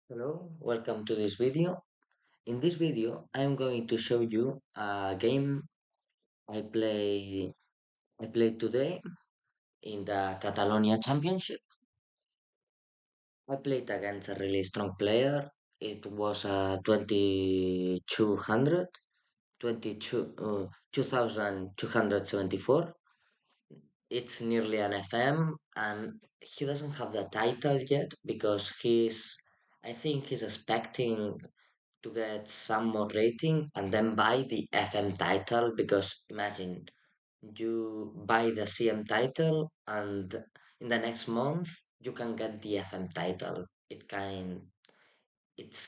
Hello, welcome to this video. In this video, I'm going to show you a game I play I played today in the Catalonia Championship. I played against a really strong player. It was a 2200, 2274. It's nearly an FM, and he doesn't have the title yet because I think he's expecting to get some more rating and then buy the FM title because imagine you buy the CM title and in the next month you can get the FM title. It's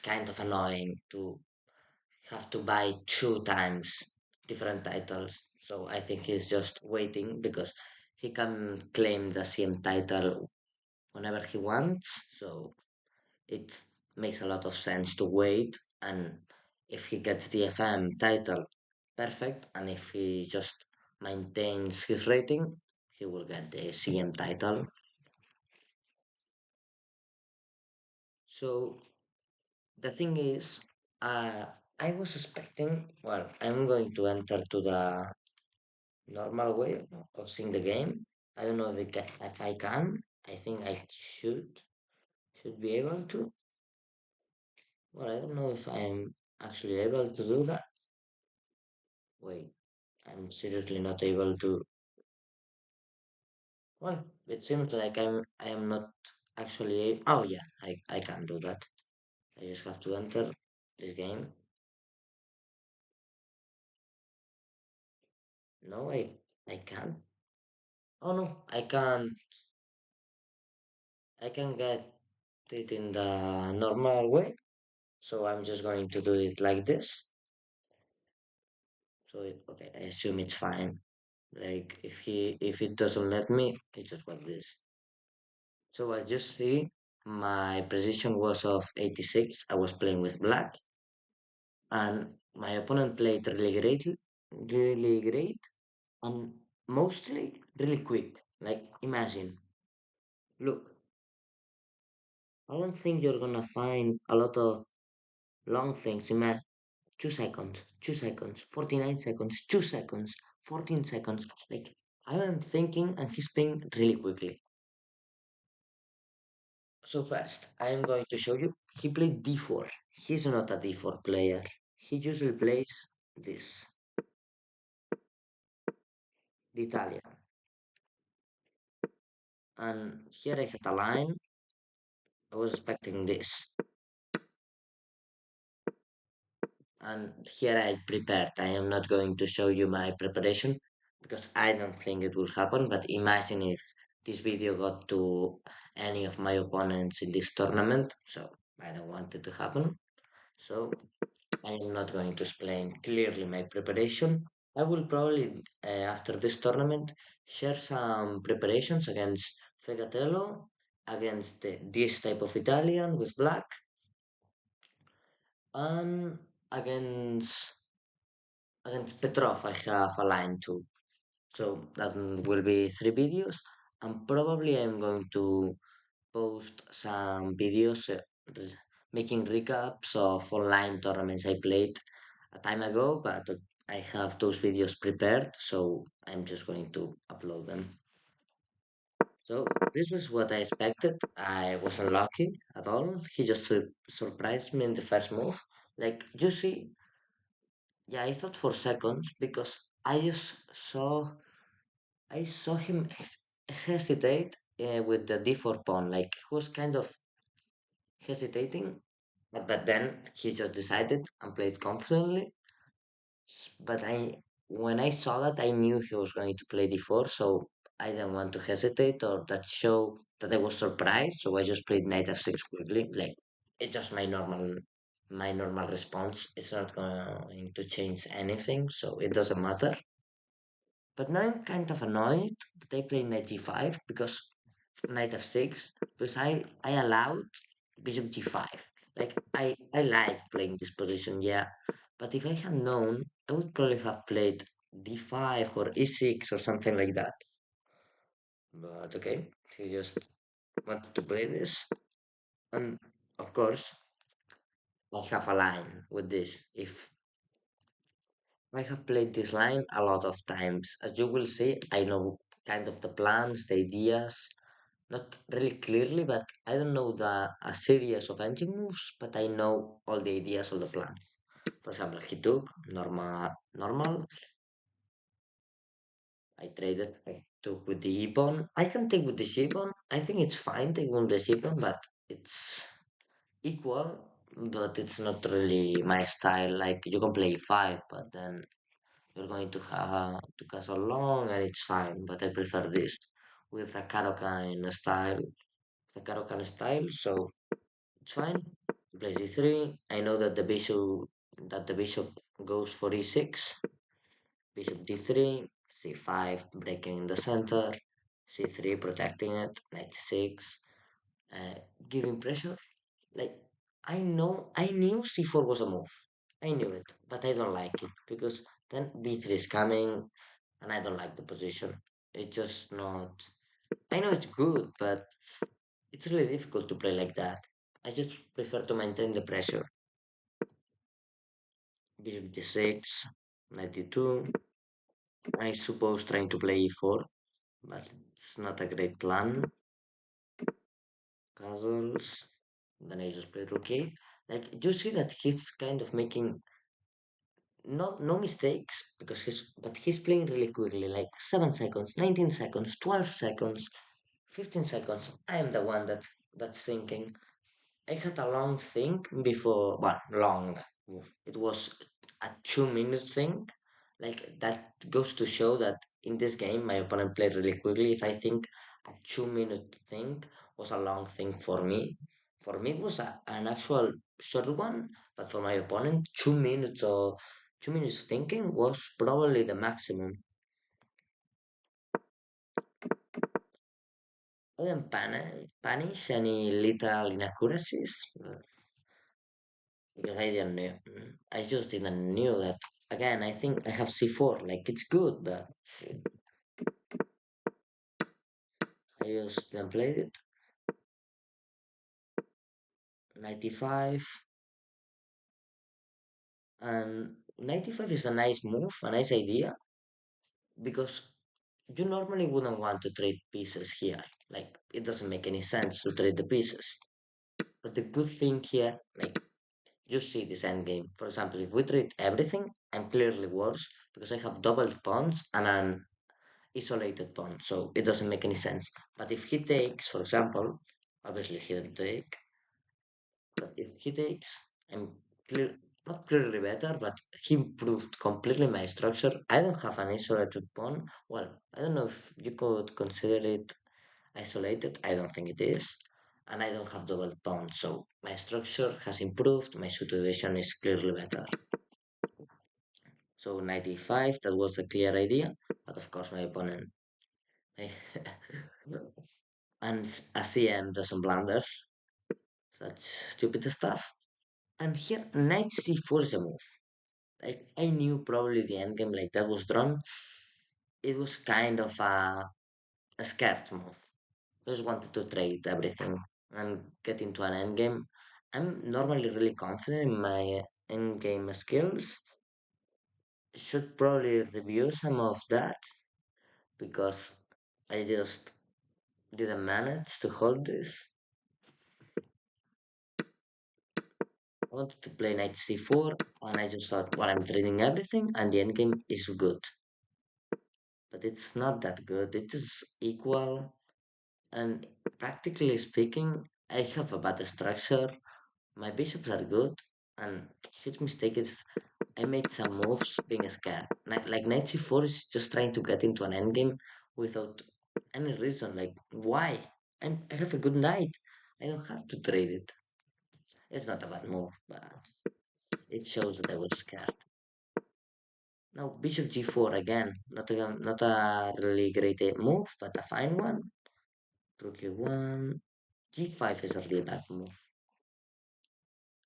kind of annoying to have to buy two times different titles. So I think he's just waiting because he can claim the CM title whenever he wants. So it makes a lot of sense to wait, and if he gets the FM title, perfect, and if he just maintains his rating, he will get the CM title. So the thing is, I was expecting, well, I'm going to enter to the normal way of seeing the game. I don't know if I can. I think I should be able to. Well, I don't know if I'm actually able to do that. Wait, I'm seriously not able to. Well, it seems like I am not actually. Oh yeah, I can do that. I just have to enter this game. No, I can't. Oh no, I can't. I can get it in the normal way. So I'm just going to do it like this. Okay, I assume it's fine. Like if it doesn't let me, it's just like this. So I just see my position was of 86. I was playing with black, and my opponent played really great, and mostly really quick. Like imagine, look, I don't think you're gonna find a lot of long things. Imagine 2 seconds, 2 seconds, 49 seconds, 2 seconds, 14 seconds. Like I am thinking, and he's playing really quickly. So first, I am going to show you. He played d4. He's not a d4 player. He usually plays this, the Italian. And here I had a line. I was expecting this. And here I prepared. I am not going to show you my preparation because I don't think it will happen. But imagine if this video got to any of my opponents in this tournament. So I don't want it to happen. So I am not going to explain clearly my preparation. I will probably, after this tournament, share some preparations against Fegatello, against this type of Italian with black, and against Petrov. I have a line too. So that will be three videos, and probably I'm going to post some videos making recaps of online tournaments I played a time ago, but I have those videos prepared, so I'm just going to upload them. So this was what I expected. I wasn't lucky at all. He just surprised me in the first move. Like you see, yeah, I thought for seconds because I saw him hesitate with the d4 pawn. Like he was kind of hesitating, but then he just decided and played confidently. But when I saw that, I knew he was going to play d4, so I didn't want to hesitate or that show that I was surprised. So I just played knight f6 quickly. Like it's just my normal response. It's not going to change anything, so it doesn't matter. But now I'm kind of annoyed that I play knight g5 because knight f6 because I allowed bishop g5. Like I like playing this position, yeah. But if I had known, I would probably have played d5 or e6 or something like that. But okay, he just wanted to play this, and of course I have a line with this. If I have played this line a lot of times, as you will see, I know kind of the plans, the ideas, not really clearly, but I don't know a series of engine moves, but I know all the ideas of the plans. For example, he took normal. I took with the e-pawn. I can take with the she-pawn. I think it's fine taking with the she-pawn, but it's equal, but it's not really my style. Like you can play five, but then you're going to have to castle long, and it's fine. But I prefer this with a Karokan style. The Karokan style, so it's fine. He plays e3. I know that the bishop goes for e6. Bishop d3, c5, breaking the center, c3, protecting it, knight c6, uh, giving pressure. Like, I knew c4 was a move. I knew it, but I don't like it because then b3 is coming and I don't like the position. It's just not. I know it's good, but it's really difficult to play like that. I just prefer to maintain the pressure. Bishop d6, knight d2. I suppose trying to play e4, but it's not a great plan. Castles. Then I just played rook 8. Like you see that he's kind of making no mistakes because he's playing really quickly, like 7 seconds, 19 seconds, 12 seconds, 15 seconds. I am the one that's thinking. I had a long think before, well, long. It was a 2 minute thing. Like that goes to show that in this game, my opponent played really quickly. If I think a 2 minute thing was a long thing for me it was an actual short one. But for my opponent, 2 minutes or 2 minutes thinking was probably the maximum. I didn't punish any little inaccuracies. Because I didn't know. I just didn't knew that. Again, I think I have C4. Like it's good, but I just didn't play it. 95 and 95 is a nice move, a nice idea because you normally wouldn't want to trade pieces here. Like it doesn't make any sense to trade the pieces. But the good thing here, like you see this endgame. For example, if we trade everything, I'm clearly worse because I have doubled pawns and an isolated pawn, so it doesn't make any sense. But if he takes, for example, obviously he didn't take, but if he takes, I'm clear, not clearly better, but he improved completely my structure. I don't have an isolated pawn. Well, I don't know if you could consider it isolated. I don't think it is. And I don't have double pawn, so my structure has improved. My situation is clearly better. So 95, that was a clear idea. But of course, my opponent and a CM doesn't blunder such stupid stuff. And here, knight c4 is a move. Like I knew probably the endgame like that was drawn. It was kind of a scared move. I just wanted to trade everything and get into an endgame. I'm normally really confident in my endgame skills. Should probably review some of that because I just didn't manage to hold this. I wanted to play knight c4, and I just thought, well, I'm trading everything, and the endgame is good. But it's not that good. It is equal, and practically speaking, I have a bad structure. My bishops are good, and huge mistake is I made some moves being scared. Like knight c4 is just trying to get into an endgame without any reason. Like, why? I have a good knight. I don't have to trade it. It's not a bad move, but it shows that I was scared. Now bishop g4 again, not a really great move, but a fine one. Rook a1, g5 is a really bad move.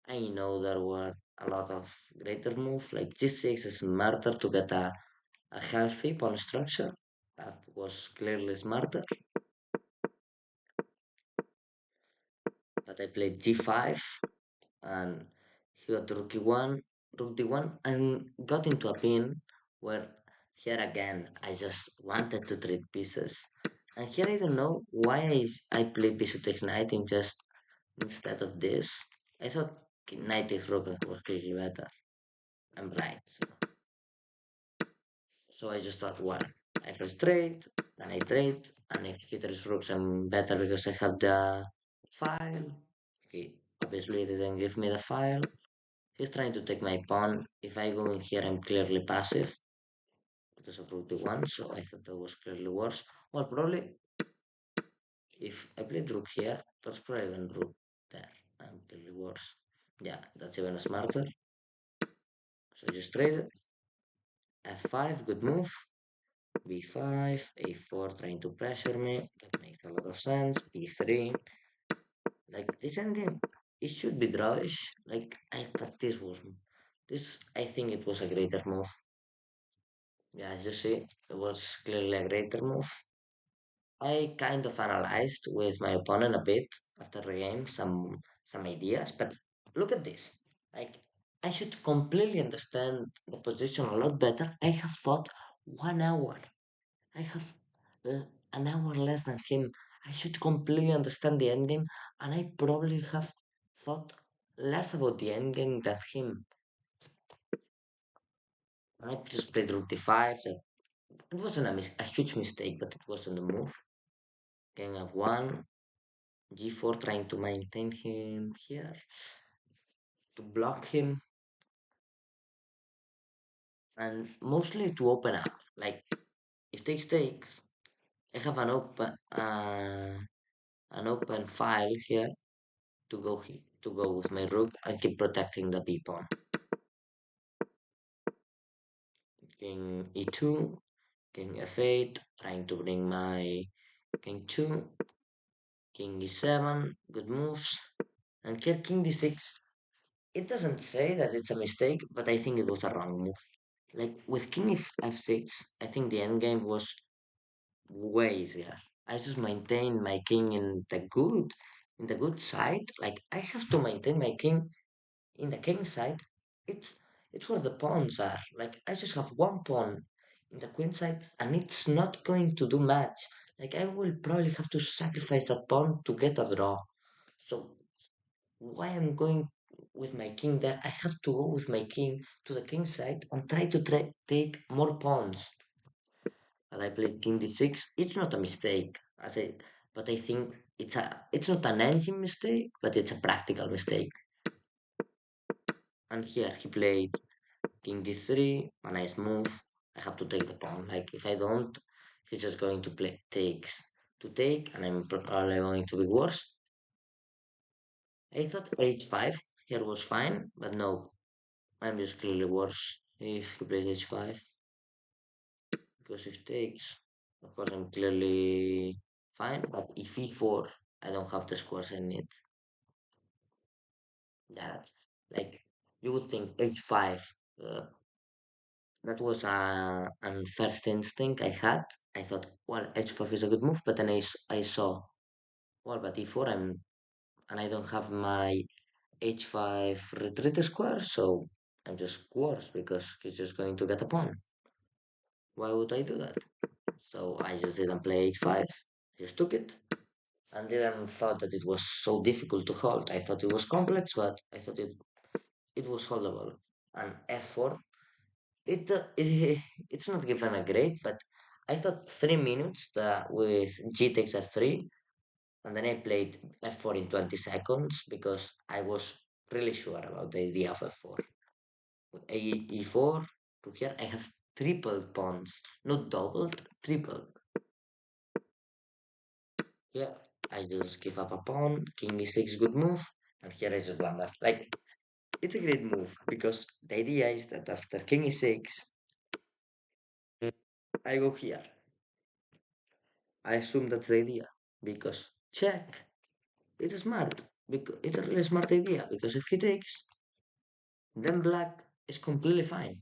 I know there were a lot of greater moves, like g6 is smarter to get a healthy pawn structure. That was clearly smarter. But I played g5, and He got rook d1, and got into a pin where here again I just wanted to trade pieces. And here I don't know why I played bishop takes knight instead of this. I thought knight takes rook was clearly better. I'm right. So I just thought, well, I first trade, then I trade, and if he trades rooks, I'm better because I have the file. He obviously didn't give me the file. He's trying to take my pawn. If I go in here, I'm clearly passive because of rook d1, so I thought that was clearly worse. Well, probably if I played rook here, that's probably even rook there. I'm clearly worse. Yeah, that's even smarter. So I just traded. F5, good move. B5, A4 trying to pressure me. That makes a lot of sense. B3. Like this endgame, it should be drawish. Like this was this. I think it was a greater move. Yeah, as you see, it was clearly a greater move. I kind of analyzed with my opponent a bit after the game, some ideas, but look at this. Like I should completely understand the position a lot better. I have thought 1 hour. I have uh, an hour less than him. I should completely understand the endgame, and I probably have thought less about the endgame than him. I just played rook d5. That it wasn't a huge mistake, but it wasn't a move. King f1, g4, trying to maintain him here, to block him, and mostly to open up. Like if takes, I have an open file here to go with my rook and keep protecting the b pawn. King e2, king f8, trying to bring my king 2, king e7, good moves, and here king d6. It doesn't say that it's a mistake, but I think it was a wrong move. Like with king f6, I think the endgame was way easier. I just maintain my king in the good side. Like I have to maintain my king in the king side. It's it's where the pawns are. Like I just have one pawn in the queen side, and it's not going to do much. Like I will probably have to sacrifice that pawn to get a draw. So why I'm going with my king there? I have to go with my king to the king side and try to take more pawns. And I played king d6. It's not a mistake, but I think it's not an engine mistake, but it's a practical mistake. And here he played king d3, a nice move. I have to take the pawn. Like if I don't, he's just going to play takes to take, and I'm probably going to be worse. I thought h5 here was fine, but no, I'm just clearly worse if he plays h5 because if takes, of course I'm clearly fine. But if e4, I don't have the squares I need. Yeah, that's like you would think h5. Uh, that was an first instinct I had. I thought, well, h5 is a good move, but then I saw, well, but e4 and I don't have my h5 retreat square, so I'm just worse because he's just going to get a pawn. Why would I do that? So I just didn't play h5, just took it, and didn't thought that it was so difficult to hold. I thought it was complex, but I thought it was holdable. And f4, it's not given a grade, but I thought 3 minutes with g takes f3, and then I played f4 in 20 seconds because I was really sure about the idea of f4. With e4 to here, I have tripled pawns, not doubled, tripled. Yeah, I just give up a pawn, king e6, good move, and here I just blunder. Like, it's a great move because the idea is that after king e6, I go here. I assume that's the idea because check. It's smart because it's a really smart idea because if he takes, then black is completely fine.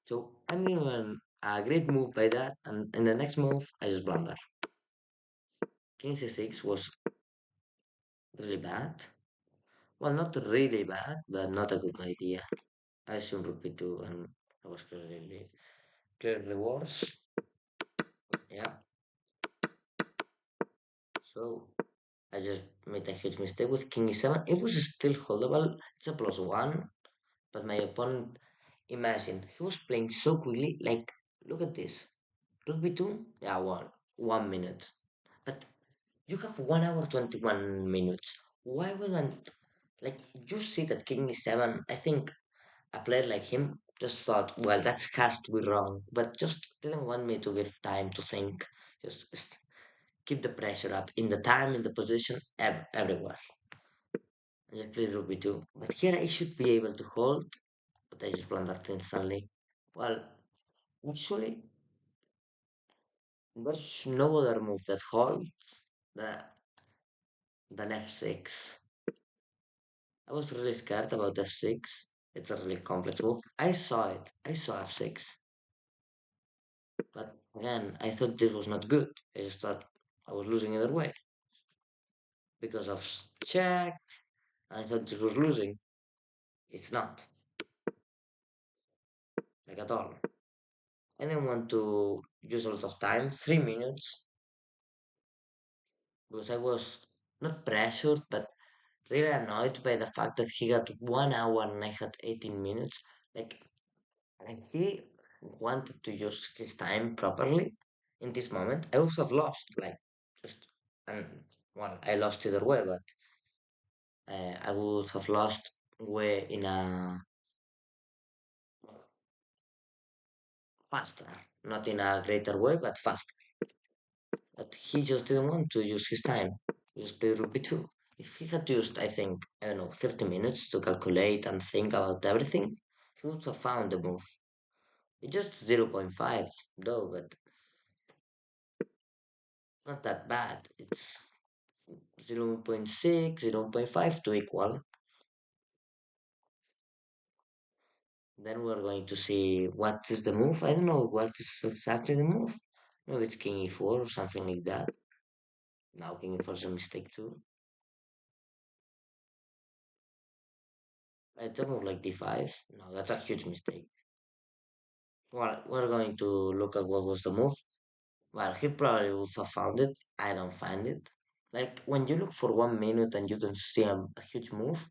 So I'm given a great move by that, and in the next move I just blunder. King c6 was really bad. Well, not really bad, but not a good idea. I assume rook b2 and I was clearly worse. Yeah, so I just made a huge mistake with king e7. It was still holdable. It's a +1, but my opponent, imagine, he was playing so quickly. Like, look at this. Rook b2, yeah, 1 minute. But you have 1 hour 21 minutes. Why wouldn't, like, you see that king e7? I think a player like him just thought, well, that has to be wrong, but just didn't want me to give time to think. Just keep the pressure up in the time, in the position, everywhere. I just played rook b2. But here I should be able to hold, but I just blundered instantly. Well, actually, there's no other move that holds that, than f6. I was really scared about f6. It's a really complex move. I saw it. I saw f6. But again, I thought this was not good. I just thought I was losing either way because of check. I thought this was losing. It's not, like at all. I didn't want to use a lot of time, 3 minutes, because I was not pressured, but really annoyed by the fact that he got 1 hour and I had 18 minutes. Like, and he wanted to use his time properly in this moment. I would have lost, like, just, and well, I lost either way, but I would have lost way in a faster, not in a greater way, but faster. But he just didn't want to use his time. He just played Ruby 2. If he had used, I think, I don't know, 30 minutes to calculate and think about everything, he would have found the move. It's just zero point 0.5, though, but not that bad. It's 0.6, 0.5 to equal. Then we're going to see what is the move. I don't know what is exactly the move. Maybe it's king e4 or something like that. Now king e4 is a mistake too. It's a move like d5. No, that's a huge mistake. Well, we're going to look at what was the move. Well, he probably would have found it. I don't find it. Like when you look for 1 minute and you don't see a huge move,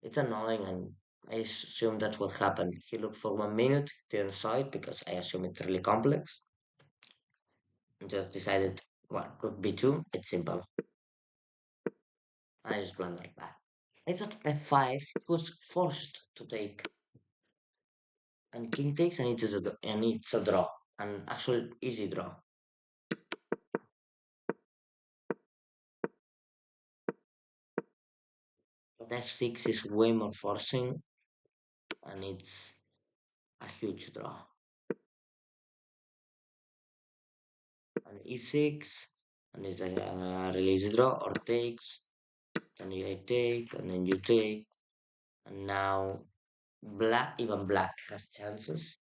it's annoying, and I assume that's what happened. He looked for 1 minute, didn't saw it because I assume it's really complex, and just decided, well, rook b2, it's simple. And I just blundered that. I thought f5 was forced to take, and king takes, and it's a draw, an actual easy draw. But f6 is way more forcing, and it's a huge draw. And e6, and it's a release draw or takes, and you take, and then you take, and now even black has chances.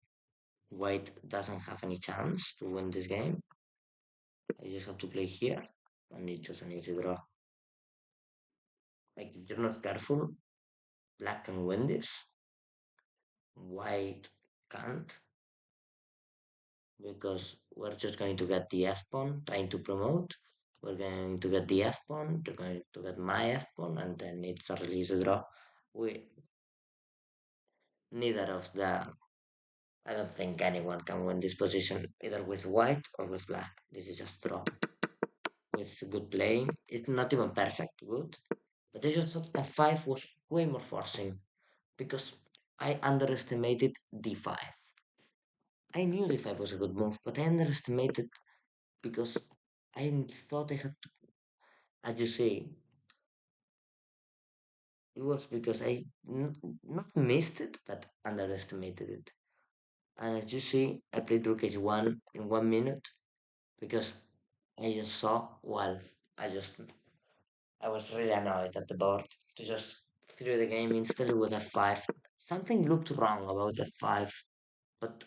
White doesn't have any chance to win this game. I just have to play here, and it's just an easy draw. Like if you're not careful, black can win this. White can't, because we're just going to get the f pawn trying to promote. We're going to get the f pawn, we're going to get my f pawn, and then it's a release draw. We neither of the I don't think anyone can win this position either with white or with black. This is just draw. With good playing, it's not even perfect good, but I just thought f5 was way more forcing because I underestimated d5. I knew d5 was a good move, but I underestimated because I thought I had to, as you say, it was because not missed it, but underestimated it. And as you see, I played rook h1 in 1 minute because I just saw, well, I was really annoyed at the board to just throw the game instantly with f5. Something looked wrong about f5, but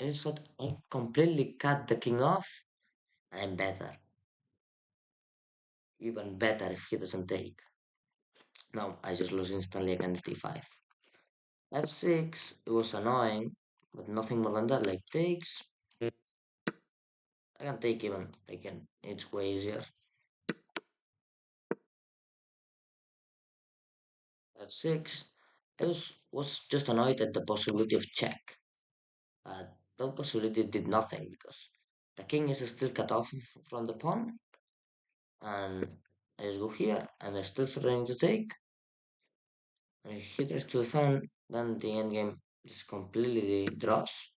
I just thought I completely cut the king off, and I'm better. Even better if he doesn't take. No, I just lose instantly against d5. f6, it was annoying, but nothing more than that. Like takes, I can take even. I can. It's way easier. f6, I was just annoyed at the possibility of check. That possibility did nothing because the king is still cut off from the pawn, and I just go here, and I'm still threatening to take. And if he tries to defend, then the endgame just completely draws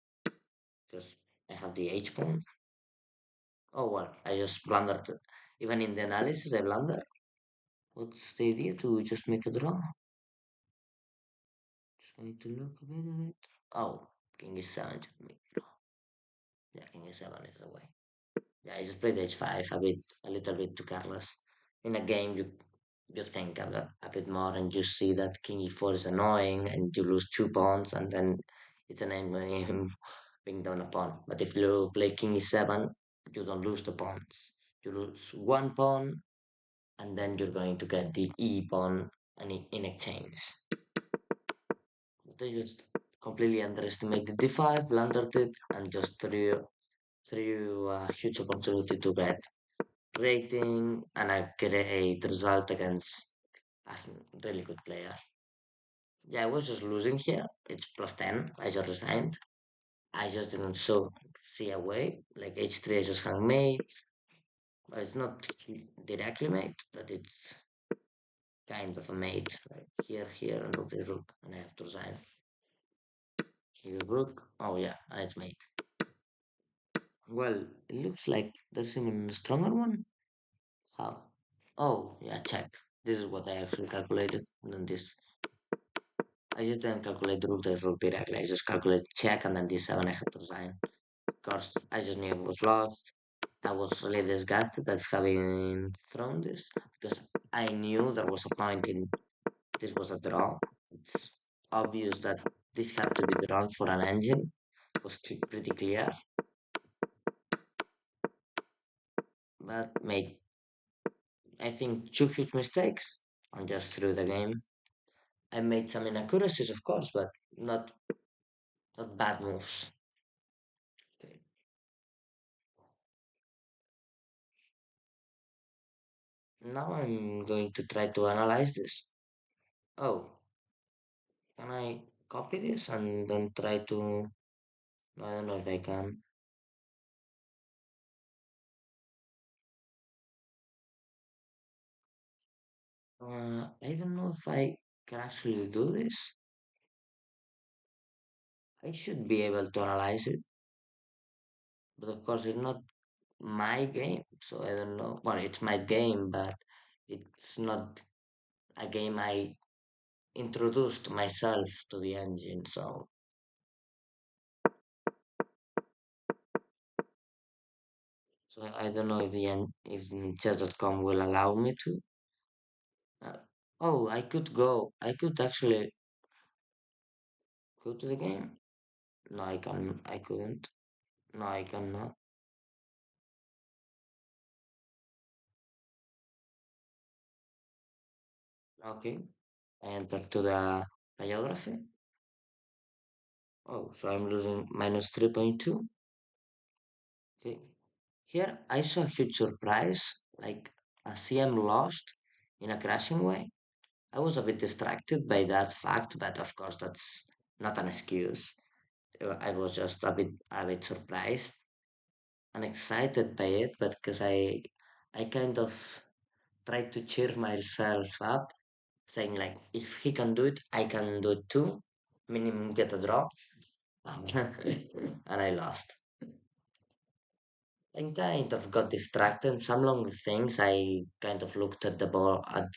because I have the h pawn. Oh well, I just blundered. Even in the analysis, I blunder. What's the idea to just make a draw? Just going to look a bit at it. Oh, king is 7 just make draw. Yeah, king is 7 is the way. Yeah, I just played h5 a little bit too careless. In a game, you think a bit more and you see that king e4 is annoying and you lose 2 pawns and then it's an end game being down a pawn. But if you play king e7, you don't lose the pawns. You lose 1 pawn and then you're going to get the e pawn and in exchange. But I just completely underestimated d5, blundered it, and just threw a huge opportunity to get rating and a great result against a really good player. Yeah, I was just losing here. It's plus 10. I just resigned. I just didn't see a way. Like h3, I just hung mate. It's not directly mate, but it's kind of a mate. Like here, and rook, rook, and I have to resign. Here, rook. Oh, yeah, and it's mate. Well, it looks like there's even a stronger one. How? Oh, yeah, check. This is what I actually calculated. And then this. I just didn't calculate the rook directly. I just calculated check and then d7 I had to resign. Of course, I just knew it was lost. I was really disgusted at having thrown this because I knew there was a point in this was a draw. It's obvious that this had to be drawn for an engine. It was pretty clear, but made I think 2 huge mistakes and just threw the game. I made some inaccuracies, of course, but not bad moves. Okay. Now I'm going to try to analyze this. Oh, can I copy this and then try to? No, I don't know if I can. I don't know if I can actually do this. I should be able to analyze it, but of course it's not my game, so I don't know. Well, it's my game, but it's not a game I introduced myself to the engine, so I don't know if if chess.com will allow me to. Uh, oh, I could go. I could actually go to the game. No, I can. I couldn't. No, I cannot. Okay. I enter to the biography. Oh, so I'm losing minus 3.2. Okay. Here I saw a huge surprise, like a CM lost in a crashing way. I was a bit distracted by that fact, but of course that's not an excuse. I was just a bit surprised and excited by it, but because I kind of tried to cheer myself up, saying like if he can do it, I can do it too. Minimum get a draw. And I lost. I kind of got distracted. Some long things I kind of looked at the board at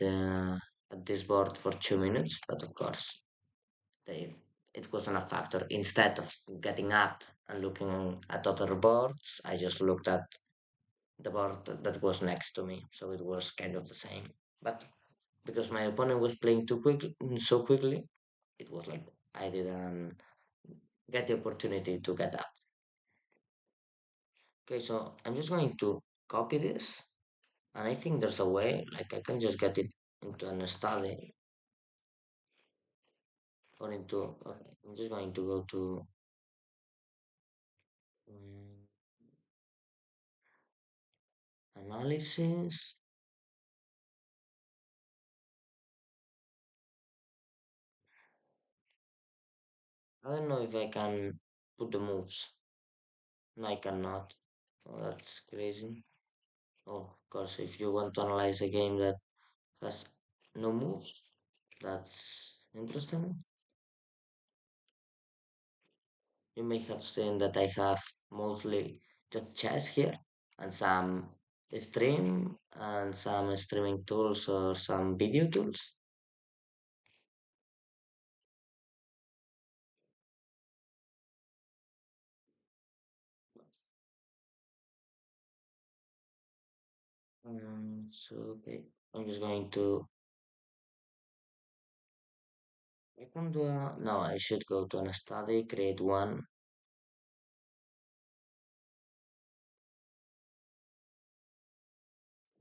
this board for 2 minutes, but of course they it wasn't a factor. Instead of getting up and looking at other boards, I just looked at the board that was next to me, so it was kind of the same. But because my opponent was playing so quickly, it was like I didn't get the opportunity to get up. Okay, so I'm just going to copy this, and I think there's a way, like I can just get it into an study. or into, okay, I'm just going to go to um, analysis. I don't know if I can put the moves. No, I cannot. Oh, that's crazy. Oh, of course, if you want to analyze a game that has no moves, that's interesting. You may have seen that I have mostly just chess here and some stream and some streaming tools or some video tools. So okay, I'm just going to. I can do a. No, I should go to an study, create one.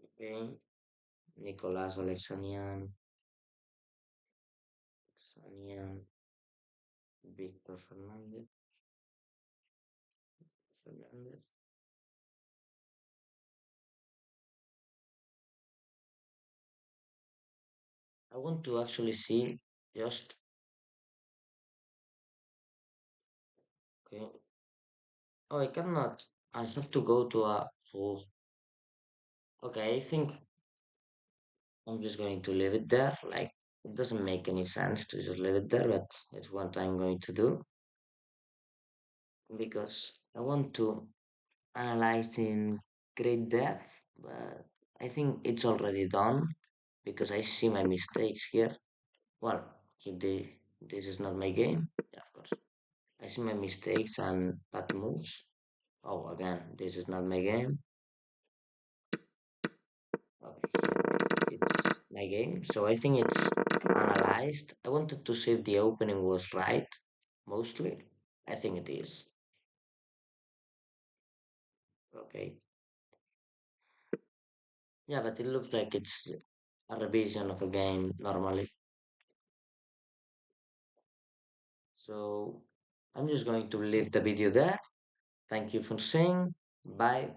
Okay, Nicolas Alexanian, Victor Fernandez. I want to actually see just okay. Oh, I cannot. I have to go to a. Oh, okay, I think I'm just going to leave it there. Like, it doesn't make any sense to just leave it there, but it's what I'm going to do because I want to analyze in great depth, but I think it's already done because I see my mistakes here. Well, if this is not my game, yeah, of course. I see my mistakes and bad moves. Oh, again, this is not my game. Okay, here it's my game. So I think it's analyzed. I wanted to see if the opening was right, mostly. I think it is. Okay. Yeah, but it looks like it's a revision of a game normally. So I'm just going to leave the video there. Thank you for seeing. Bye.